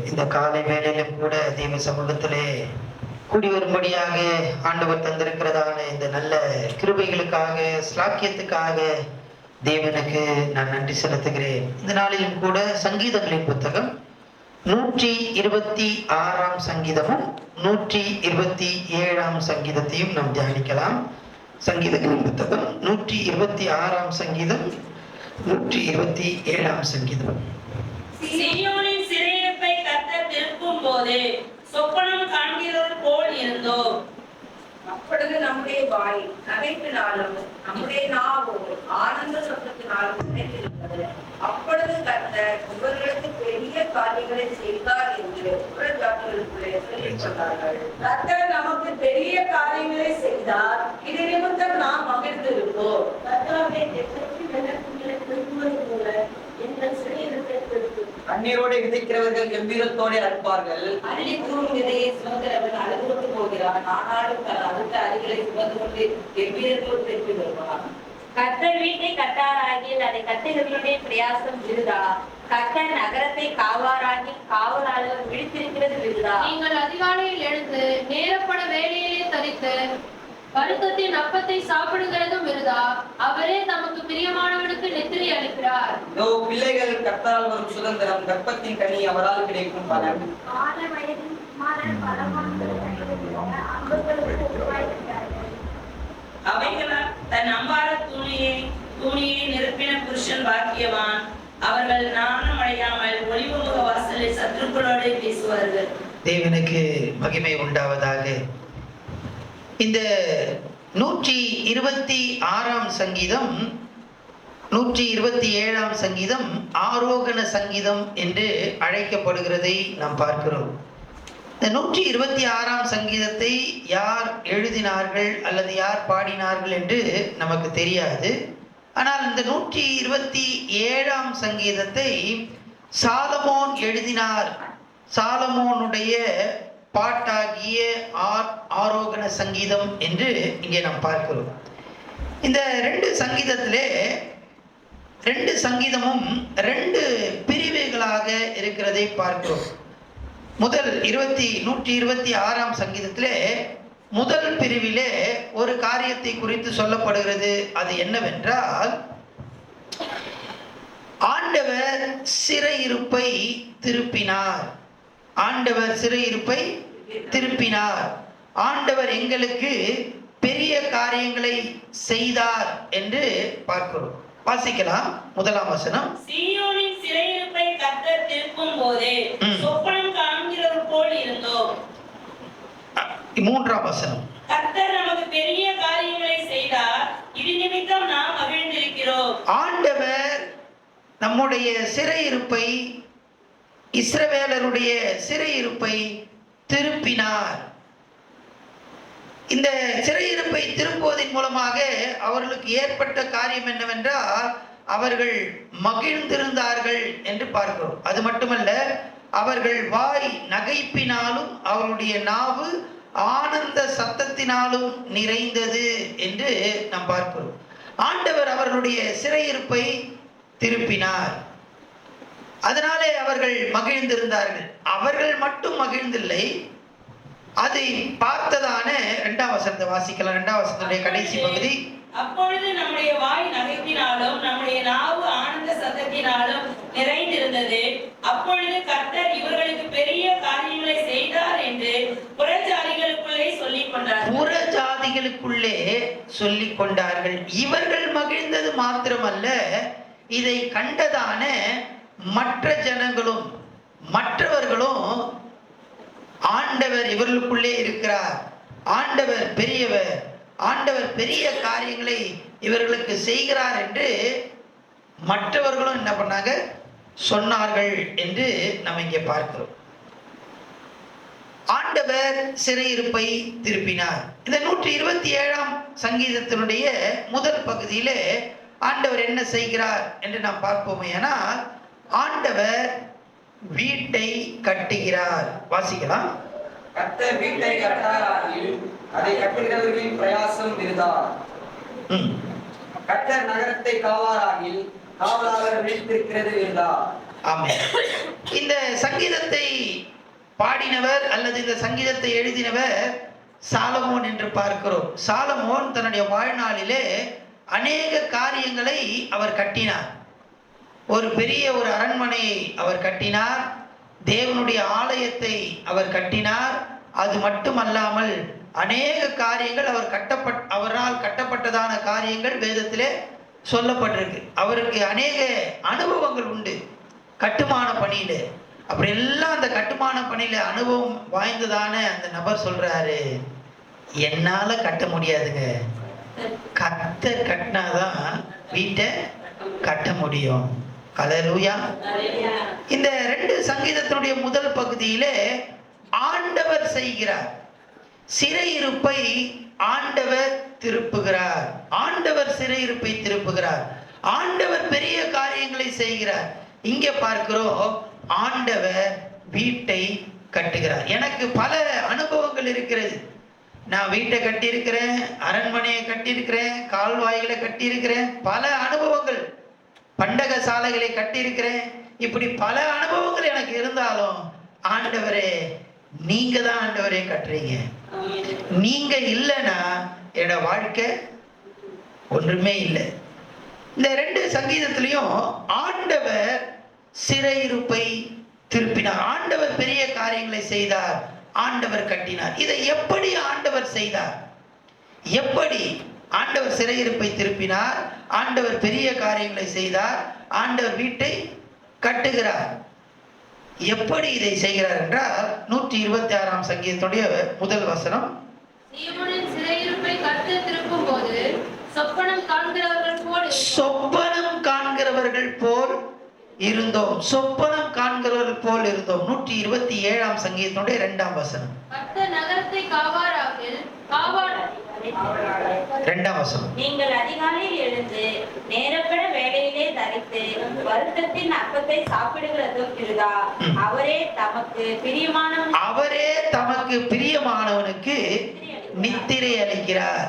இந்த காலை வேளையிலும் கூட தெய்வ சமூகத்திலே கூடி வரும்படியாக ஆண்டவர் தந்திருக்கிறதான இந்த நல்ல கிருபைகளுக்காக ஸ்லாக்கியத்துக்காக தேவனுக்கு நான் நன்றி செலுத்துகிறேன். இந்த நாளிலும் கூட சங்கீதங்களின் புத்தகம் 126 சங்கீதமும் 127 சங்கீதத்தையும் நாம் தியானிக்கலாம். சங்கீதங்களின் புத்தகம் 126 சங்கீதம் 127 சங்கீதம். சீயோனின் சிறையிருப்பை கர்த்தர் திருப்பும் போது சொப்பனம் காண்கிறவர் போல் இருந்தோம். அப்பொழுது நம்முடைய வாய் நகைப்பினாலும் நம்முடைய நாவு ஆனந்த சத்தத்தினாலும் நினைத்திருந்தது. அப்பொழுது கர்த்தர் இவர்களுக்கு பெரிய காரியங்களை செய்தார் என்று புறஜாதிகளுக்குள்ளே சொல்லிக் கொண்டார்கள். கர்த்தர் நமக்கு பெரிய காரியங்களை செய்தார், இது நிமித்தம் நாம் மகிழ்ந்திருப்போம். கர்த்தாவே கண்ணீரோடு விதைக்கிறவர்கள் கம்பீரத்தோடு அறுப்பார்கள். அள்ளி தூரும் விதையை சுமக்கிறவன் அழுது போகிறான், ஆனாலும் தன் அடுத்த அடிகளை சுமந்து கொண்டு கம்பீரத்தோடு திருப்பி வருவான். கர்த்தர் வீட்டை கட்டாராகில் அதை கட்டுகிறவருடைய பிரயாசம் விருதா. கர்த்தர் நகரத்தை காவாராகி காவலாளர் விழித்திருக்கிறது விருதா. நீங்கள் அதிகாலையில் எழுந்து நேரப்பட வேலையிலே தரித்து வருத்தத்தின் அப்பத்தை சாப்பிடுகிறதும் விருதா. அவரே தமக்கு பிரியமானவனுக்கு நித்திரை அளிக்கிறார். பிள்ளைகள் கர்த்தரால் வரும் சுதந்திரம், கர்ப்பத்தின் கனி அவரால் கிடைக்கும் பலன். அவைகளால் தன் அம்பார தூணியை நிரப்பின புருஷன் பாக்கியவான். அவர்கள் நாணம் அடையாமல் ஒளிவுமுக வாசலில் சத்துருக்களோடு பேசுவார்கள். தேவனுக்கு மகிமை உண்டாவதாக. இந்த 126 சங்கீதம் 127 சங்கீதம் ஆரோகண சங்கீதம் என்று அழைக்கப்படுகிறதை நாம் பார்க்கிறோம். இந்த 126 சங்கீதத்தை யார் எழுதினார்கள் அல்லது யார் பாடினார்கள் என்று நமக்கு தெரியாது. ஆனால் இந்த 127 சங்கீதத்தை சாலமோன் எழுதினார். சாலமோனுடைய பாட்டாகிய ஆரோகண சங்கீதம் என்று இங்கே நாம் பார்க்கிறோம். இந்த 2 சங்கீதத்திலே 2 சங்கீதமும் 2 பிரிவுகளாக இருக்கிறதை பார்க்கிறோம். முதல் 126 சங்கீதத்திலே முதல் பிரிவிலே ஒரு காரியத்தை குறித்து சொல்லப்படுகிறது. அது என்னவென்றால், ஆண்டவர் சிறையிருப்பை திருப்பினார். ஆண்டவர் சிறையிருப்பை திருப்பினார். ஆண்டவர் எங்களுக்கு பெரிய காரியங்களை செய்தார் என்று பார்க்கிறோம். வாசிக்கலாம். முதலாம் வசனம். சீயோனின் சிறையிருப்பை கர்த்தர் திருப்பும் போது சொப்பனம் காண்கிறவர் போல் இருந்தோம். மூன்றாம் வசனம். கர்த்தர் நமக்கு பெரிய காரியங்களை செய்தார், இது நிமித்தம் நாம் மகிழ்ந்திருக்கிறோம். ஆண்டவர் நம்முடைய சிறையிருப்பை, இஸ்ரவேலருடைய சிறையிருப்பை திருப்பினார். இந்த சிறையிருப்பை திருப்புவதன் மூலமாக அவர்களுக்கு ஏற்பட்ட காரியம் என்னவென்றால், அவர்கள் மகிழ்ந்திருந்தார்கள் என்று பார்க்கிறோம். அது மட்டுமல்ல, அவர்கள் வாய் நகைப்பினாலும் அவருடைய நாவு ஆனந்த சத்தத்தினாலும் நிறைந்தது என்று நாம் பார்க்கிறோம். ஆண்டவர் அவர்களுடைய சிறையிருப்பை திருப்பினார். அதனாலே அவர்கள் மகிழ்ந்திருந்தார்கள். அவர்கள் மட்டும் மகிழ்ந்தில்லை, அதை பார்த்ததான 2ஆம் வசனத்தை வாசிக்கலாம். 2ஆம் வசனத்துடைய கடைசி பகுதி. அப்பொழுது நம்முடைய வாய் நகைப்பினாலும் நம்முடைய நாவு ஆனந்த சத்தத்தினாலும் நிறைந்திருந்தது. அப்பொழுது கர்த்தர் இவர்களுக்கு பெரிய காரியங்களை செய்தார் என்று புறஜாதிகளுக்குள்ளே சொல்லிக் கொண்டார்கள். புறஜாதிகளுக்குள்ளே சொல்லிக் கொண்டார்கள். இவர்கள் மகிழ்ந்தது மாத்திரமல்ல, இதை கண்டதான மற்ற ஜனங்களும் மற்றவர்களும், ஆண்டவர் இவர்களுக்குள்ளே இருக்கிறார், ஆண்டவர் பெரியவர், ஆண்டவர் பெரிய காரியங்களை இவர்களுக்கு செய்கிறார் என்று மற்றவர்களும் என்ன பண்ணாங்க, சொன்னார்கள் என்று நம்ம இங்கே பார்க்கிறோம். ஆண்டவர் சிறையிருப்பை திருப்பினார். இந்த 127 சங்கீதத்தினுடைய முதல் பகுதியிலே ஆண்டவர் என்ன செய்கிறார் என்று நாம் பார்ப்போமே. ஆனால் ஆண்டவர் வீட்டை கட்டுகிறார். வாசிக்கலாம். கர்த்தர் வீட்டை கட்டாராகில் அதை கட்டுகிறவர்களின் பிரயாசம் விருதா. கர்த்தர் நகரத்தை காவாராகில் காவலாளர் விழித்திருக்கிறது விருதா. ஆமென். இந்த சங்கீதத்தை பாடினவர் அல்லது இந்த சங்கீதத்தை எழுதினவர் சாலமோன் என்று பார்க்கிறோம். சாலமோன் தன்னுடைய வாழ்நாளிலே அநேக காரியங்களை அவர் கட்டினார். ஒரு பெரிய ஒரு அரண்மனையை அவர் கட்டினார். தேவனுடைய ஆலயத்தை அவர் கட்டினார். அது மட்டுமல்லாமல் அநேக காரியங்கள் அவரால் கட்டப்பட்டதான காரியங்கள் வேதத்திலே சொல்லப்பட்டிருக்கு. அவருக்கு அநேக அனுபவங்கள் உண்டு கட்டுமான பணியில. அப்படி எல்லாம் அந்த கட்டுமான பணியில அனுபவம் வாய்ந்ததான அந்த நபர் சொல்றாரு, என்னால கட்ட முடியாதுங்க, கர்த்தர் கட்டினாதான் வீட்டை கட்ட முடியும். ஹல்லேலூயா. இந்த 2 சங்கீதத்தினுடைய முதல் பகுதியிலே ஆண்டவர் செய்கிறார், சிறையிருப்பை ஆண்டவர் திருப்புகிறார். ஆண்டவர் சிறையிருப்பை திருப்புகிறார். ஆண்டவர் பெரிய காரியங்களை செய்கிறார். இங்கே பார்க்கிறோம், ஆண்டவர் வீட்டை கட்டுகிறார். எனக்கு பல அனுபவங்கள் இருக்கிறது. நான் வீட்டை கட்டியிருக்கிறேன், அரண்மனையை கட்டியிருக்கிறேன், கால்வாய்களை கட்டியிருக்கிறேன், பல அனுபவங்கள், பண்டக சாலைகளை கட்டியிருக்கிறேன். இப்படி பல அனுபவங்கள் எனக்கு இருந்தாலும் ஆண்டவரே நீங்க தான் ஆண்டவரே கட்டுறீங்க. நீங்க இல்லைன்னா என்னோட வாழ்க்கை ஒன்றுமே இல்லை. இந்த 2 சங்கீதத்திலையும் ஆண்டவர் சிறையிருப்பை திருப்பினார். ஆண்டவர் பெரிய காரியங்களை செய்தார். ஆண்டவர் கட்டினார். இதை எப்படி ஆண்டவர் செய்தார்? எப்படி ஆண்டவர் சிறையிருப்பை திருப்பினார்? ஆண்டவர் பெரிய காரியங்களை செய்தார். ஆண்டவர் வீட்டை கட்டுகிறார். எப்படி இதை செய்கிறார் என்றால் 126ஆம் சங்கீதத்துடைய முதல் வசனம், சீயோனின் சிறையிருப்பை கர்த்தர் திருப்பும்போது சொப்பனம் காண்கிறவர்கள் போல் சொப்பனம் காண்கிறவர்கள் போல் இருந்தோம். சொப்பனம் காண்கிறவர்கள் போல் இருந்தோம். 127ஆம் சங்கீதத்துடைய 2ஆம் வசனம், கர்த்தர் நகரத்தை காவாராகில் 2ஆம் வசனம், நீங்கள் அதிகாலையில் எழுந்து நேரப்பட வேலையிலே தரித்து வருத்தத்தின் அப்பத்தை சாப்பிடுகிறதும் இருதா. அவரே தமக்கு பிரியமானவனுக்கு நித்திரை அளிக்கிறார்.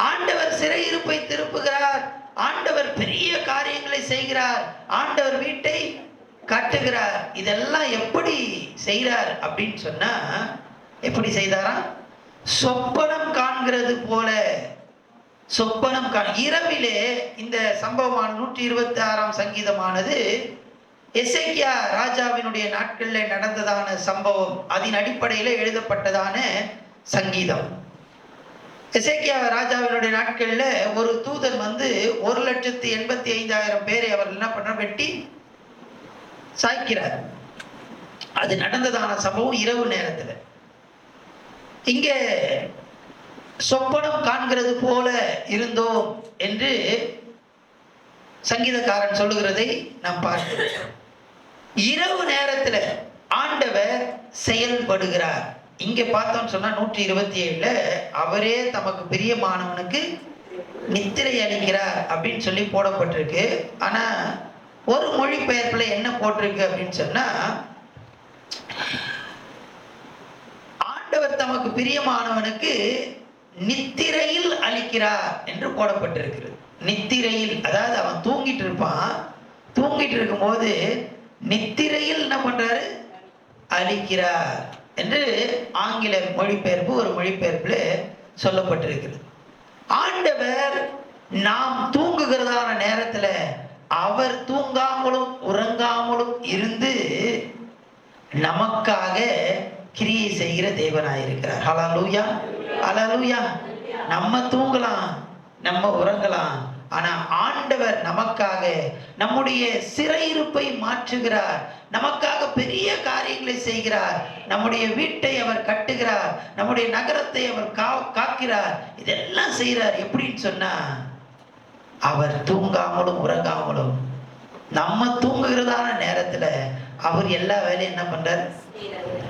ஆண்டவர் சிறையிருப்பை திருப்புகிறார். ஆண்டவர் பெரிய காரியங்களை செய்கிறார். ஆண்டவர் வீட்டை கட்டுகிறார். இதெல்லாம் எப்படி செய்கிறார் அப்படின்னு சொன்னா, எப்படி செய்தாரா? சொப்பனம் காண்கிறது போல. சொப்பனம் இரவிலே இந்த சம்பவமான 126ஆம் சங்கீதமானது எசேக்கியா ராஜாவினுடைய நாட்களில் நடந்ததான சம்பவம். அதன் அடிப்படையில் எழுதப்பட்டதான சங்கீதம். எசேக்கியா ராஜாவினுடைய நாட்களில் ஒரு தூதன் வந்து 1,85,000 பேரை அவர் என்ன பண்ற வெட்டி சாய்க்கிறார். அது நடந்ததான சம்பவம் இரவு நேரத்தில். இங்கே சொப்பனம் காண்கிறது போல இருந்தோம் என்று சங்கீதக்காரன் சொல்லுகிறதை நாம் பார்க்கிறோம். இரவு நேரத்தில் ஆண்டவர் செயல்படுகிறார். இங்க பார்த்தோம்னு சொன்னா 127ல அவரே தமக்கு பிரியமானவனுக்கு நித்திரை அளிக்கிறார் அப்படின்னு சொல்லி போடப்பட்டிருக்கு. ஆனா ஒரு மொழிபெயர்ப்புல என்ன போட்டிருக்கு அப்படின்னு சொன்னா, ஆண்டவர் தமக்கு பிரியமானவனுக்கு நித்திரையில் அளிக்கிறார் என்று போடப்பட்டிருக்கிறது. நித்திரையில், அதாவது அவன் தூங்கிட்டு இருப்பான். தூங்கிட்டு இருக்கும்போது நித்திரையில் என்ன பண்றாரு? அளிக்கிறார் என்று ஆங்கில மொழிபெயர்ப்பு ஒரு மொழிபெயர்ப்புல சொல்லப்பட்டிருக்கிறது. ஆண்டவர் நாம் தூங்குகிறதான நேரத்துல அவர் தூங்காமலும் உறங்காமலும் இருந்து நமக்காக கிரியை செய்கிற தேவனாயிருக்கிறார். ஹல்லேலூயா, ஹல்லேலூயா. நம்ம தூங்கலாம், நம்ம உறங்கலாம், ஆனா ஆண்டவர் நமக்காக நம்முடைய சிறையிருப்பை மாற்றுகிறார். நமக்காக பெரிய காரியங்களை செய்கிறார். நம்முடைய வீட்டை அவர் கட்டுகிறார். நம்முடைய நகரத்தை அவர் காக்கிறார். இதெல்லாம் செய்கிறார். எப்படின்னு சொன்னா, அவர் தூங்காமலும் உறங்காமலும் நம்ம தூங்குகிறதான நேரத்துல அவர் எல்லா வேலையும் என்ன பண்றார்?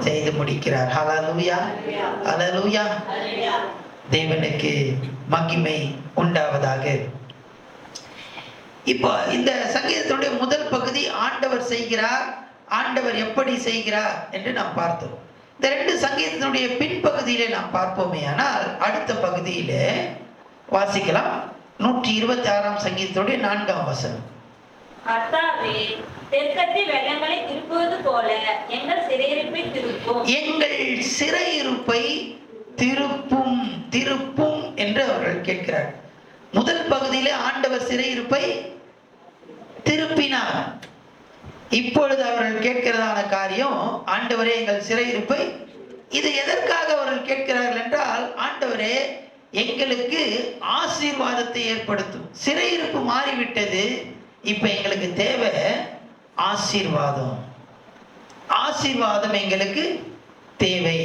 செய்து முடிக்கிறார். ஹல்லேலூயா, ஹல்லேலூயா. தேவனுக்கு மகிமை உண்டாவதாக. இப்போ இந்த சங்கீதத்தினுடைய முதல் பகுதி ஆண்டவர் செய்கிறார். ஆண்டவர் எப்படி செய்கிறார் என்று நாம் பார்த்தோம். இந்த 2 சங்கீதத்தினுடைய பின்பகுதியிலே நாம் பார்ப்போமே. ஆனால் அடுத்த பகுதியிலே வாசிக்கலாம். 126ஆம் சங்கீதத்தினுடைய 4ஆம் வசனம். கர்த்தாவே, தெற்கத்தில் வெள்ளங்களை திருப்புவது போல எங்கள் சிறையிருப்பை திருப்பும். எங்கள் சிறையிருப்பை திருப்பும் திருப்பும் என்று அவர்கள் கேட்கிறார். முதல் பகுதியிலே ஆண்டவர் சிறையிருப்பை திருப்பினார். இப்பொழுது அவர்கள் கேட்கிறதான காரியம், ஆண்டவரே எங்கள் சிறையிருப்பை, இது எதற்காக அவர்கள் கேட்கிறார்கள் என்றால், ஆண்டவரே எங்களுக்கு ஆசீர்வாதத்தை ஏற்படுத்தும். சிறையிருப்பு மாறிவிட்டது, இப்ப எங்களுக்கு தேவை ஆசீர்வாதம். ஆசீர்வாதம் எங்களுக்கு தேவை.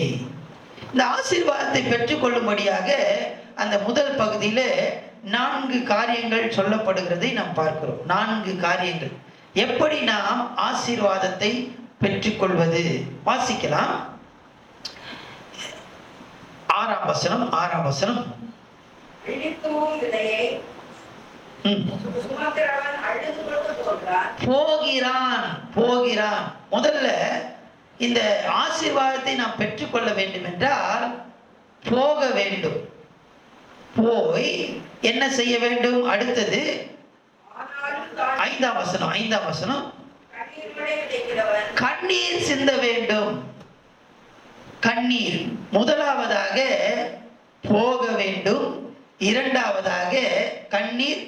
இந்த ஆசீர்வாதத்தை பெற்றுக்கொள்ளும்படியாக அந்த முதல் பகுதியில 4 காரியங்கள் சொல்லப்படுகிறதை நாம் பார்க்கிறோம். 4 காரியங்கள். எப்படி நாம் ஆசீர்வாதத்தை பெற்றுக்கொள்வது? வாசிக்கலாம். 6ஆம் வசனம். 6ஆம் வசனம். விழித்தூவும் விதையை சுமக்கிறவன் அழுது கொண்டு போகிறான். போகிறான் போகிறான். முதல்ல இந்த ஆசீர்வாதத்தை நாம் பெற்றுக்கொள்ள வேண்டும் என்றால் போக வேண்டும். போய் என்ன செய்ய வேண்டும்? அடுத்தது 5ஆம் வசனம். 5ஆம் வசனம். கண்ணீர் சிந்த வேண்டும். கண்ணீர். முதலாவதாக போக வேண்டும், இரண்டாவதாக கண்ணீர்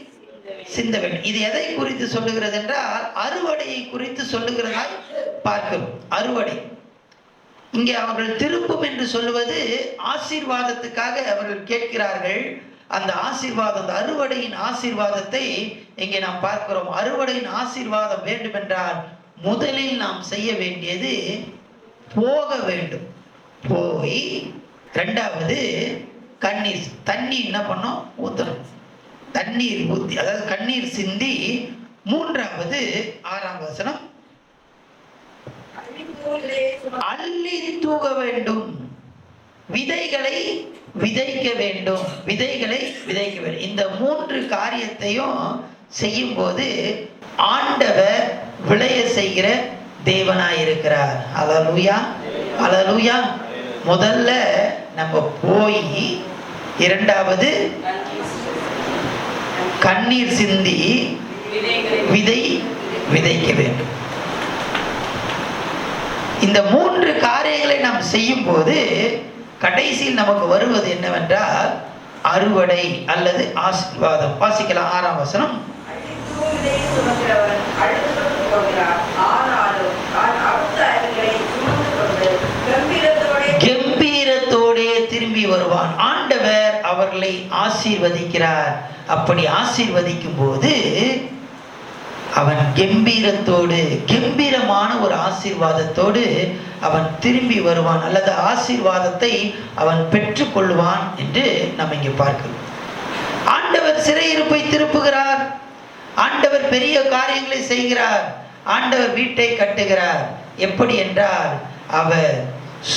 சிந்த வேண்டும். இது எதை குறித்து சொல்லுகிறது என்றால் அறுவடையை குறித்து சொல்லுகிறதாய் பார்க்கிறோம். அறுவடை. இங்கே அவர்கள் திருப்பும் என்று சொல்லுவது ஆசீர்வாதத்துக்காக அவர்கள் கேட்கிறார்கள். அந்த ஆசீர்வாதம், அந்த அறுவடையின் ஆசீர்வாதத்தை இங்கே நாம் பார்க்கிறோம். அறுவடையின் ஆசீர்வாதம் வேண்டும் என்றால் முதலில் நாம் செய்ய வேண்டியது போக வேண்டும். போய் இரண்டாவது கண்ணீர், தண்ணி என்ன பண்ணோம்? ஊற்றணும். தண்ணீர் ஊற்றி, அதாவது கண்ணீர் சிந்தி. மூன்றாவது 6ஆம் வசனம், அள்ளி தூக வேண்டும். விதைகளை விதைக்க வேண்டும். விதைகளை விதைக்க வேண்டும். இந்த 3 காரியத்தையும் செய்யும் போது ஆண்டவர் விளைய செய்கிற தேவனாயிருக்கிறார். அல்லேலூயா, அல்லேலூயா. முதல்ல நம்ம போய், இரண்டாவது கண்ணீர் சிந்தி விதை விதைக்க வேண்டும். இந்த 3 காரியங்களை நாம் செய்யும் போது கடைசியில் நமக்கு வருவது என்னவென்றால் அறுவடை அல்லது ஆசீர்வாதம். வாசிக்கலாம் 6ஆம் வசனம். கம்பீரத்தோடே திரும்பி வருவான். ஆண்டவர் அவர்களை ஆசீர்வதிக்கிறார். அப்படி ஆசீர்வதிக்கும் போது அவன் கம்பீரத்தோடு, கம்பீரமான ஒரு ஆசீர்வாதத்தோடு அவன் திரும்பி வருவான், அல்லது ஆசீர்வாதத்தை அவன் பெற்றுக்கொள்வான் என்று நம்ம இங்கே பார்க்கிறோம். ஆண்டவர் சிறையிருப்பை திருப்புகிறார். ஆண்டவர் பெரிய காரியங்களை செய்கிறார். ஆண்டவர் வீட்டை கட்டுகிறார். எப்படி என்றால் அவர்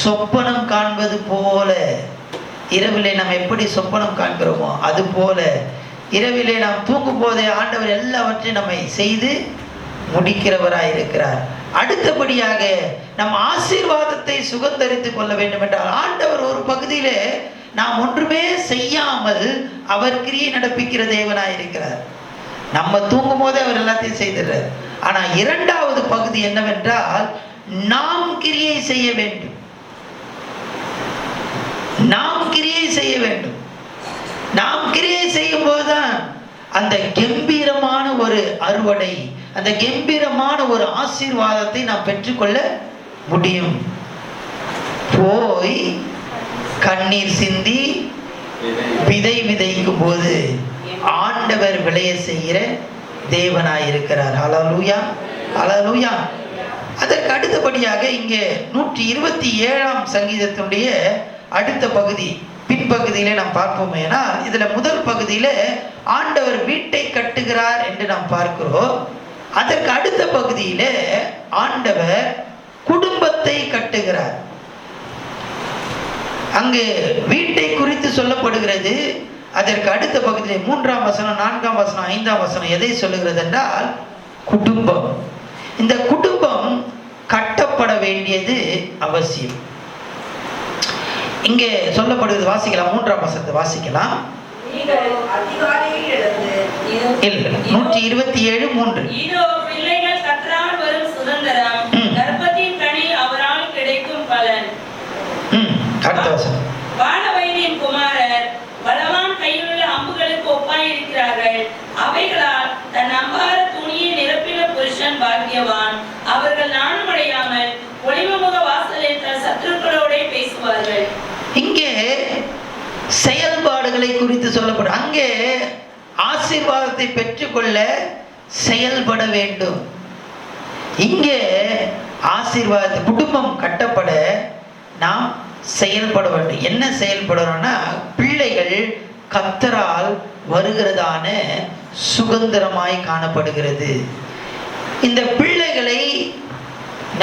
சொப்பனம் காண்பது போல, இரவிலே நாம் எப்படி சொப்பனம் காண்கிறோமோ அது போல இரவிலே நாம் தூங்கும் போதே ஆண்டவர் எல்லாவற்றையும் நம்மை செய்து முடிக்கிறவராய் இருக்கிறார். அடுத்தபடியாக நம் ஆசீர்வாதத்தை சுகந்தரித்துக் கொள்ள வேண்டும் என்றால் ஆண்டவர் ஒரு பகுதியிலே நாம் ஒன்றுமே செய்யாமல் அவர் கிரியை நடப்பிக்கிற தேவனாய் இருக்கிறார். நம்ம தூங்கும் போதே அவர் எல்லாத்தையும் செய்திடுறார். ஆனா இரண்டாவது பகுதி என்னவென்றால் நாம் கிரியை செய்ய வேண்டும். நாம் கிரியை செய்ய வேண்டும். நாம் கிரியை செய்யும் போதுதான் அந்த கம்பீரமான ஒரு அறுவடை, அந்த கம்பீரமான ஒரு ஆசீர்வாதத்தை நாம் பெற்றுக்கொள்ள முடியும். போய் கண்ணீர் சிந்தி விதை விதைக்கும் போது ஆண்டவர் விளைய செய்கிற தேவனாய் இருக்கிறார். அல்லேலூயா, அல்லேலூயா. அதற்கு அடுத்தபடியாக இங்கே 127ஆம் சங்கீதத்தினுடைய அடுத்த பகுதி, பின்பகுதியிலே நாம் பார்ப்போமேனா, இதுல முதல் பகுதியில ஆண்டவர் வீட்டை கட்டுகிறார் என்று நாம் பார்க்கிறோம். அதற்கு அடுத்த பகுதியில ஆண்டவர் குடும்பத்தை கட்டுகிறார். அங்கு வீட்டை குறித்து சொல்லப்படுகிறது. அதற்கு அடுத்த பகுதியிலே 3ஆம் வசனம், 4ஆம் வசனம், 5ஆம் வசனம் எதை சொல்லுகிறது என்றால் குடும்பம். இந்த குடும்பம் கட்டப்பட வேண்டியது அவசியம். இங்கே சொல்லப்படுகிறது. வாசிக்கலாம் 3ஆம் வசனத்தை வாசிக்கலாம். 127:3. இதோ இருக்கிறார்கள். அவைகளால் தன் அம்பார துணியை நிரப்பின புருஷன் பாக்கியவான். அவர்கள் நாணமடையாமல் ஒளிமுக வாசலில் தன் சத்துருக்களோட பேசுவார்கள். இங்கே செயல்பாடுகளை குறித்து சொல்லப்படும். அங்கே ஆசீர்வாதத்தை பெற்றுக்கொள்ள செயல்பட வேண்டும். இங்கே ஆசீர்வாதத்தை, குடும்பம் கட்டப்பட நாம் செயல்பட வேண்டும். என்ன செயல்படணும்னா, பிள்ளைகள் கர்த்தரால் வருகிறதான சுதந்திரமாய் காணப்படுகிறது. இந்த பிள்ளைகளை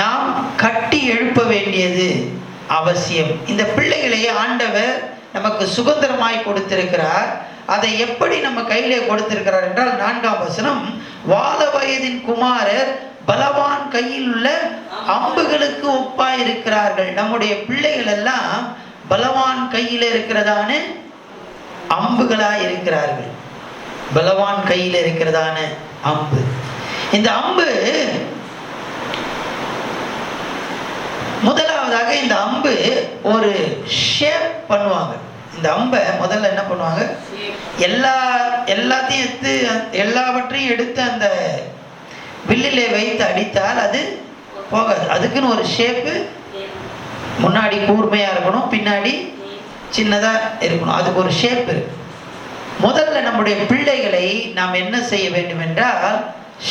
நாம் கட்டி எழுப்ப வேண்டியது அவசியம். இந்த பிள்ளைகளை ஆண்டவர் நமக்கு சுதந்திரமாய் கொடுத்திருக்கிறார். அதை எப்படி நம்ம கையிலே கொடுத்திருக்கிறார் என்றால், 4ஆம் வசனம், வால வயதின் குமாரர் பலவான் கையில் உள்ள அம்புகளுக்கு ஒப்பாய் இருக்கிறார்கள். நம்முடைய பிள்ளைகள் எல்லாம் பலவான் கையில் இருக்கிறதான அம்புகளாய் இருக்கிறார்கள். பலவான் கையில் இருக்கிறதான அம்பு. இந்த அம்பு, முதலாவதாக இந்த அம்பு ஒரு ஷேப் பண்ணுவாங்க. இந்த அம்பை முதல்ல என்ன பண்ணுவாங்க, எல்லாவற்றையும் எடுத்து அந்த வில்லிலே வைத்து அடித்தால் அது போகாது. அதுக்குன்னு ஒரு ஷேப்பு, முன்னாடி கூர்மையா இருக்கணும், பின்னாடி சின்னதா இருக்கணும். அதுக்கு ஒரு ஷேப் இருக்கு. முதல்ல நம்முடைய பிள்ளைகளை நாம் என்ன செய்ய வேண்டும் என்றால்,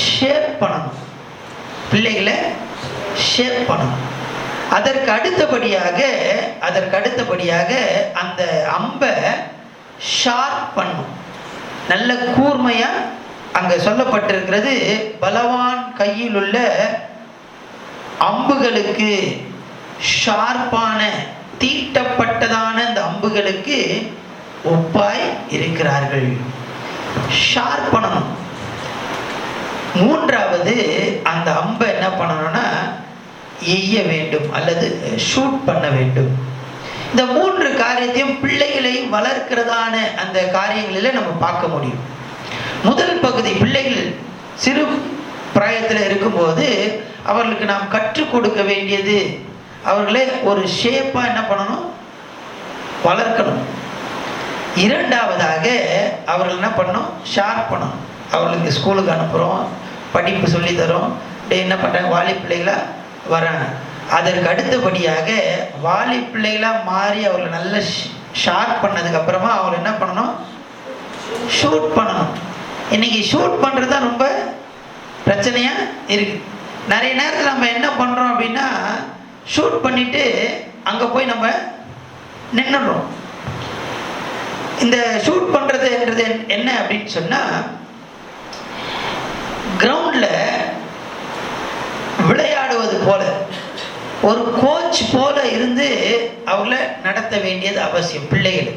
ஷேப் பண்ணணும். பிள்ளைகளை ஷேப் பண்ணணும். அதற்கு அடுத்தபடியாக அந்த அம்பை ஷார்ப் பண்ணும். நல்ல கூர்மையா, அங்க சொல்லப்பட்டிருக்கிறது, பலவான் கையில் உள்ள அம்புகளுக்கு, ஷார்ப்பான தீட்டப்பட்டதான அந்த அம்புகளுக்கு ஒப்பாய் இருக்கிறார்கள். ஷார்ப் பண்ணணும். மூன்றாவது, அந்த அம்பை என்ன பண்ணணும்னா எய்ய வேண்டும் அல்லது ஷூட் பண்ண வேண்டும். இந்த 3 காரியத்தையும் பிள்ளைகளை வளர்க்கிறதான அந்த காரியங்களில் நம்ம பார்க்க முடியும். முதல் பகுதி, பிள்ளைகள் சிறு பிராயத்தில் இருக்கும்போது அவர்களுக்கு நாம் கற்றுக் கொடுக்க வேண்டியது, அவர்களே ஒரு ஷேப்பா என்ன பண்ணணும், வளர்க்கணும். இரண்டாவதாக அவர்கள் என்ன பண்ணணும், ஷார்ப் பண்ணணும். அவர்களுக்கு ஸ்கூலுக்கு அனுப்புகிறோம், படிப்பு சொல்லித்தரோம், என்ன பண்ணுறாங்க, வாலி பிள்ளைகளா வராங்க. அதற்கு அடுத்தபடியாக வாலி பிள்ளைகளா மாறி அவர்களை நல்ல ஷார்ப் பண்ணதுக்கு அப்புறமா அவங்க என்ன பண்ணணும், ஷூட் பண்ணணும். இன்னைக்கு ஷூட் பண்ணுறது தான் ரொம்ப பிரச்சனையா இருக்கு. நிறைய நேரத்தில் நம்ம என்ன பண்றோம் அப்படின்னா, ஷூட் பண்ணிட்டு அங்க போய் நம்ம நின்னுறோம். இந்த ஷூட் பண்றதுன்றது என்ன அப்படின்னு சொன்னா, கிரவுண்ட்ல விளையாடுவது போல ஒரு கோச் போல இருந்து அவங்கள நடத்த வேண்டியது அவசியம். பிள்ளைகள்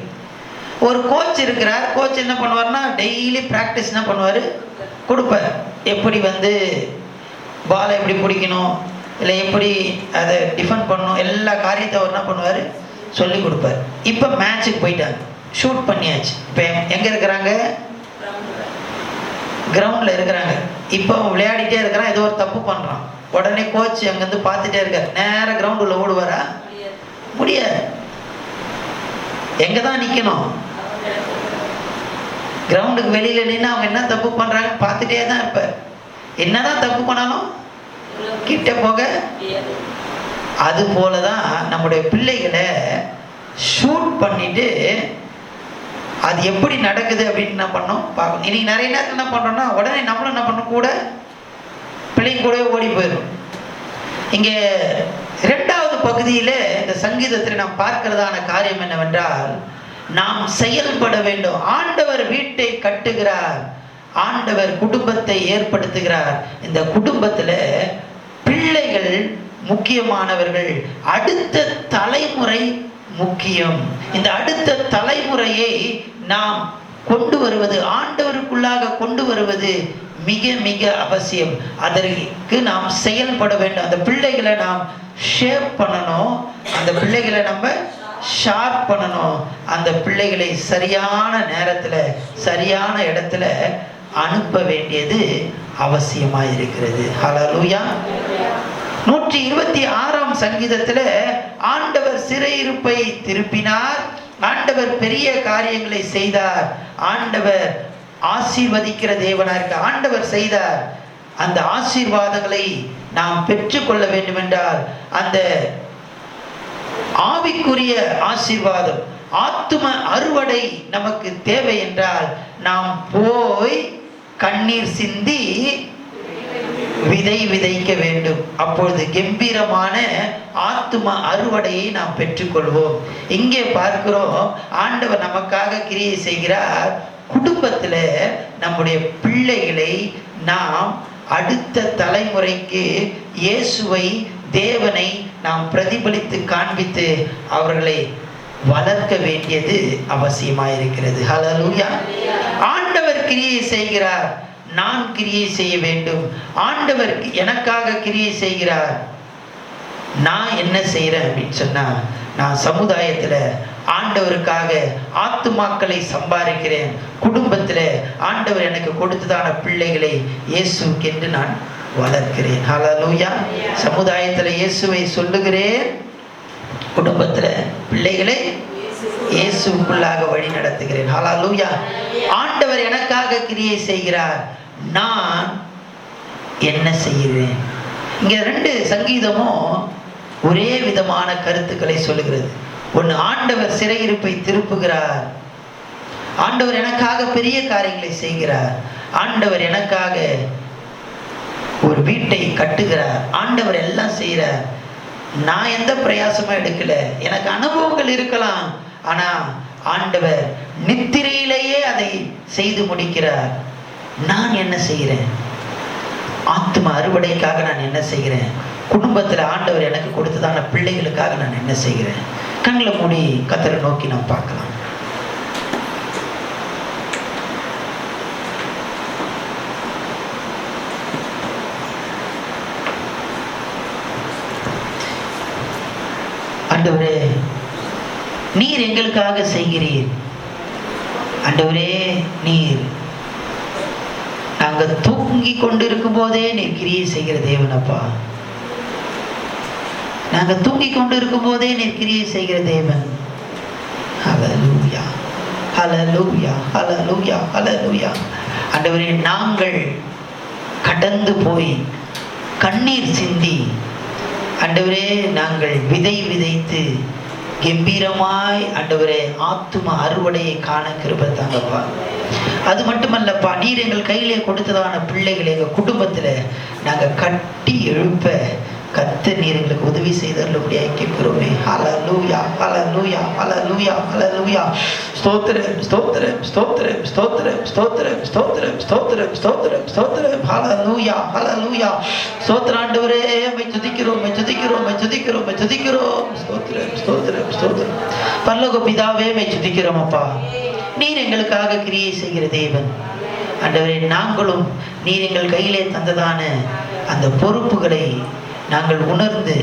ஒரு கோச் இருக்கிறார். கோச் என்ன பண்ணுவார்னா, டெய்லி ப்ராக்டிஸ் என்ன பண்ணுவார், கொடுப்பார். எப்படி பாலை எப்படி பிடிக்கணும், இல்லை எப்படி அதை டிஃபெண்ட் பண்ணணும், எல்லா காரியத்தை அவர் என்ன பண்ணுவார், சொல்லி கொடுப்பார். இப்போ மேட்சுக்கு போயிட்டாங்க, ஷூட் பண்ணியாச்சு. இப்போ எங்கே இருக்கிறாங்க, கிரவுண்டில் இருக்கிறாங்க. இப்போ விளையாடிட்டே இருக்கிறான், ஏதோ ஒரு தப்பு பண்ணுறான். உடனே கோச் அங்கேருந்து பார்த்துட்டே இருக்கார். நேராக கிரவுண்டுள்ள ஓடுவாரா? முடியாது. எங்கே தான் நிற்கணும், கிரவுண்டுக்கு வெளியில நின்று அவங்க என்ன தப்பு பண்றாங்கன்னு பார்த்துட்டே தான் இருப்பார். என்னதான் தப்பு பண்ணாலும் கிட்ட போக. அது போலதான் நம்முடைய பிள்ளைகளை ஷூட் பண்ணிட்டு அது எப்படி நடக்குது அப்படின்னு என்ன பண்ணோம் பார்க்கணும். இன்னைக்கு நிறைய நேரத்தில் என்ன பண்றோம்னா, உடனே நம்மளும் என்ன பண்ணணும், கூட பிள்ளைங்க கூடவே ஓடி போயிடும். இங்கே 2வது பகுதியில இந்த சங்கீதத்தில் நாம் பார்க்கிறதான காரியம் என்னவென்றால், நாம் செயல்பட வேண்டும். ஆண்டவர் வீட்டை கட்டுகிறார், ஆண்டவர் குடும்பத்தை ஏற்படுத்துகிறார். இந்த குடும்பத்துல பிள்ளைகள் முக்கியமானவர்கள், அடுத்த தலைமுறை முக்கியம். இந்த அடுத்த தலைமுறையை நாம் கொண்டு வருவது, ஆண்டவருக்குள்ளாக கொண்டு வருவது மிக மிக அவசியம். அதற்கு நாம் செயல்பட வேண்டும். அந்த பிள்ளைகளை நாம் ஷேப் பண்ணணும், அந்த பிள்ளைகளை நம்ம ஷார்ப் பண்ணணும். அந்த பிள்ளைகளை சரியான நேரத்துல சரியான இடத்துல அனுப்ப வேண்டியது அவசியமா இருக்கிறது. ஹல்லேலூயா. 126ஆம் சங்கீதத்துல ஆண்டவர் சிறையிருப்பை திருப்பினார், ஆண்டவர் பெரிய காரியங்களை செய்தார், ஆண்டவர் ஆசீர்வதிக்கிற தேவனா இருக்க. ஆண்டவர் செய்தார். அந்த ஆசீர்வாதங்களை நாம் பெற்றுக்கொள்ள வேண்டும் என்றால், அந்த ஆவிக்குரிய ஆசீர்வாதம், ஆத்தும அறுவடை நமக்கு தேவை என்றால், நாம் போய் கண்ணீர் சிந்தி விதை விதைக்க வேண்டும். அப்பொழுது கம்பீரமான ஆத்தும அறுவடையை நாம் பெற்றுக்கொள்வோம். இங்கே பார்க்கிறோம், ஆண்டவர் நமக்காக கிரியை செய்கிறார். குடும்பத்துல நம்முடைய பிள்ளைகளை நாம் அடுத்த தலைமுறைக்கு இயேசுவை, தேவனை நாம் பிரதிபலித்து காண்பித்து அவர்களை வளர்க்க வேண்டியது அவசியமாயிருக்கிறது. ஹல்லேலூயா. ஆண்டவர் கிரியை செய்கிறார், நான் கிரியை செய்ய வேண்டும். ஆண்டவர் எனக்காக கிரியை செய்கிறார். நான் என்ன செய்யறேன் அப்படின்னு சொன்னா, நான் சமுதாயத்துல ஆண்டவருக்காக ஆத்துமாக்களை சம்பாதிக்கிறேன். குடும்பத்துல ஆண்டவர் எனக்கு கொடுத்ததான பிள்ளைகளை இயேசுக்கென்று நான் வளர்க்கிறேன். ஹல்லேலூயா. சமுதாயத்துல இயேசுவை சொல்லுகிறேன், குடும்பத்துல பிள்ளைகளை இயேசுக்குள்ளாக வழி நடத்துகிறேன். ஹல்லேலூயா. ஆண்டவர் எனக்காக கிரியை செய்கிறார், நான் என்ன செய்கிறேன்? இங்க 2 சங்கீதமும் ஒரே விதமான கருத்துக்களை சொல்லுகிறது. ஒன்று, ஆண்டவர் சிறையிருப்பை திருப்புகிறார். ஆண்டவர் எனக்காக பெரிய காரியங்களை செய்கிறார். ஆண்டவர் எனக்காக ஒரு வீட்டை கட்டுகிறார். ஆண்டவர் எல்லாம் செய்கிறார். நான் எந்த பிரயாசமும் எடுக்கல. எனக்கு அனுபவங்கள் இருக்கலாம், ஆனா ஆண்டவர் நித்திரையிலேயே அதை செய்து முடிக்கிறார். நான் என்ன செய்கிறேன்? ஆத்தும அறுவடைக்காக நான் என்ன செய்கிறேன்? குடும்பத்துல ஆண்டவர் எனக்கு கொடுத்ததான பிள்ளைகளுக்காக நான் என்ன செய்கிறேன்? கண்களை மூடி கர்த்தரை நோக்கி நாம் பார்க்கலாம். ஆண்டவரே, நீர் எங்களுக்காக செய்கிறீர். ஆண்டவரே, நீர் நாங்க தூங்கி கொண்டு இருக்கும் போதே நீர் கிரியை செய்கிற தேவனப்பா. நாங்க தூங்கி கொண்டு இருக்கும் போதே நீர் கிரியை செய்கிற தேவன். ஹல்லேலூயா, ஹல்லேலூயா, ஹல்லேலூயா, ஹல்லேலூயா. ஆண்டவரே, நாங்கள் கடந்து போய் கண்ணீர் சிந்தி, ஆண்டவரே, நாங்கள் விதை விதைத்து கம்பீரமாய் ஆண்டவரே ஆத்தும அறுவடையை காண கிருபை தாங்கப்பா. அது மட்டுமல்லப்பா, நீர் எங்கள் கையிலே கொடுத்ததான பிள்ளைகளை எங்கள் குடும்பத்தில் நாங்கள் கட்டி எழுப்ப கர்த்தர் நீர் எங்களுக்கு உதவி செய்தருளும்படியாக கேட்கிறோமே. ஹல்லேலூயா, ஹல்லேலூயா, ஹல்லேலூயா, ஹல்லேலூயா. ஸ்தோத்திரம், ஸ்தோத்திரம், ஸ்தோத்திரம், ஸ்தோத்திரம், ஸ்தோத்திரம், ஸ்தோத்திரம், ஸ்தோத்திரம், ஸ்தோத்திரம், ஸ்தோத்திரம். ஹல்லேலூயா, ஹல்லேலூயா. ஸ்தோத்திரம் ஆண்டவரே, உம்மை துதிக்கிறோம், உம்மை துதிக்கிறோம், உம்மை துதிக்கிறோம், உம்மை துதிக்கிறோம். ஸ்தோத்திரம், ஸ்தோத்திரம், ஸ்தோத்திரம். பரலோக பிதாவே, உம்மை துதிக்கிறோம் அப்பா. நீர் எங்களுக்காக கிரியை செய்கிற தேவன். ஆண்டவரே, நாங்களும் நீர் எங்கள் கையிலே தந்ததான அந்த பொறுப்புகளை நாங்கள் உணர்ந்து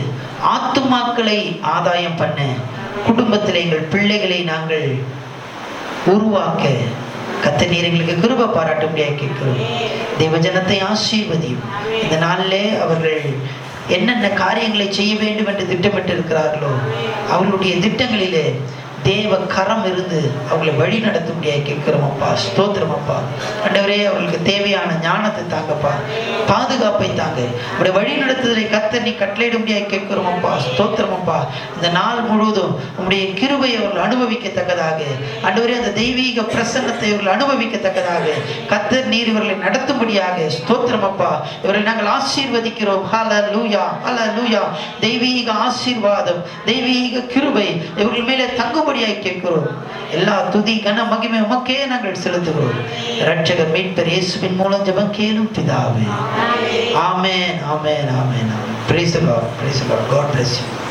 ஆத்துமாக்களை ஆதாயம் பண்ண, குடும்பத்தில் எங்கள் பிள்ளைகளை நாங்கள் உருவாக்க கர்த்தர் நீர் எங்களுக்கு கிருபை பாராட்டும்படியாக கேட்கிறோம். தேவஜனத்தை ஆசீர்வதியும். இந்த நாளிலே அவர்கள் என்னென்ன காரியங்களை செய்ய வேண்டும் என்று திட்டமிட்டு இருக்கிறார்களோ அவர்களுடைய திட்டங்களிலே தேவ கரம் இருந்து அவங்களை வழி நடத்தும்படியாக கேட்கிறோம் அப்பா. ஸ்தோத்திரம் அப்பா. ஆண்டவரே, அவர்களுக்கு தேவையான ஞானத்தை தாங்கப்பா, பாதுகாப்பை தாங்க, அவருடைய வழி நடத்துதலை கர்த்தர் நீ கட்டளையிடும்படியாக கேட்கிறோம் அப்பா. ஸ்தோத்திரம் அப்பா. இந்த நாள் முழுவதும் உம்முடைய கிருபை அவர்கள் அனுபவிக்கத்தக்கதாக, ஆண்டவரே, அந்த தெய்வீக பிரசன்னத்தை அவர்கள் அனுபவிக்கத்தக்கதாக கர்த்தர் நீர் இவர்களை நடத்தும்படியாக ஸ்தோத்திரம் அப்பா. இவர்களை நாங்கள் ஆசீர்வதிக்கிறோம். ஹல்லேலூயா, ஹல்லேலூயா. தெய்வீக ஆசீர்வாதம், தெய்வீக கிருபை இவர்கள் மேலே தங்கும்படியாக கேட்கிறோம். எல்லா துதி கன மகிமை உமக்கே நாங்கள் செலுத்துகிறோம். இரட்சகர் மீட்பர் இயேசுவின் மூலம் ஜெபம் கேளும் பிதாவே. ஆமென், ஆமென், ஆமென். Praise the Lord, praise the Lord. God bless you.